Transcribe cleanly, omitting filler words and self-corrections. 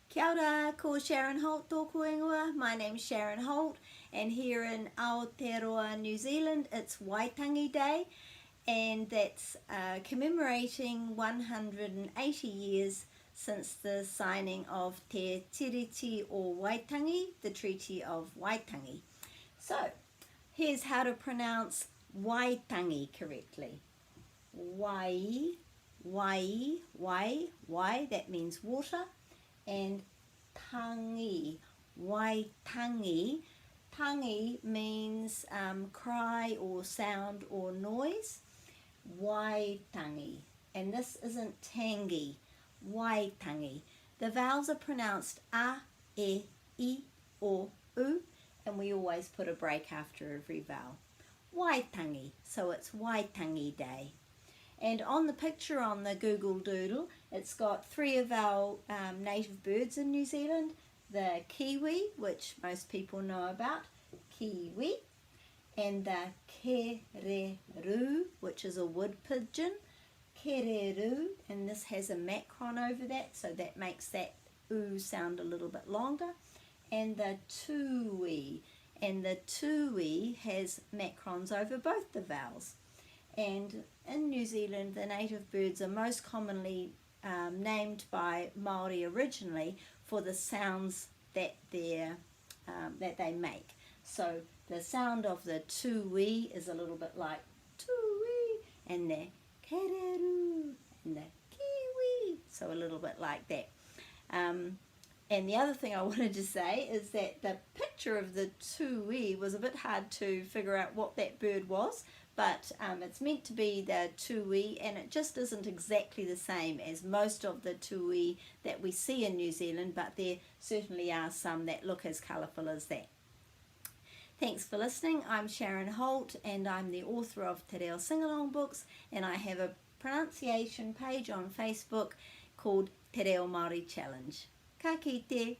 Kia ora, ko Sharon Holt tōku ingoa. My name's Sharon Holt, and here in Aotearoa, New Zealand, it's Waitangi Day, and that's commemorating 180 years since the signing of Te Tiriti o Waitangi, the Treaty of Waitangi. So, here's how to pronounce Waitangi correctly. Wai, that means water, and tangi, Waitangi. Tangi means cry or sound or noise. Waitangi, and this isn't tangi, Waitangi. The vowels are pronounced a, e, I, o, u, and we always put a break after every vowel. Waitangi, so it's Waitangi Day. And on the picture on the Google Doodle, it's got three of our native birds in New Zealand. The kiwi, which most people know about, kiwi, and the kereru, which is a wood pigeon, kereru, and this has a macron over that, so that makes that oo sound a little bit longer, and the tui, and the tui has macrons over both the vowels. And in New Zealand, the native birds are most commonly named by Māori originally for the sounds that they make. So the sound of the tui is a little bit like tui, and the kereru, and the kiwi, so a little bit like that. And the other thing I wanted to say is that the picture of the tui was a bit hard to figure out what that bird was, but it's meant to be the tui, and it just isn't exactly the same as most of the tui that we see in New Zealand, but there certainly are some that look as colourful as that. Thanks for listening. I'm Sharon Holt, and I'm the author of Te Reo Singalong books, and I have a pronunciation page on Facebook called Te Reo Māori Challenge. Ka kite!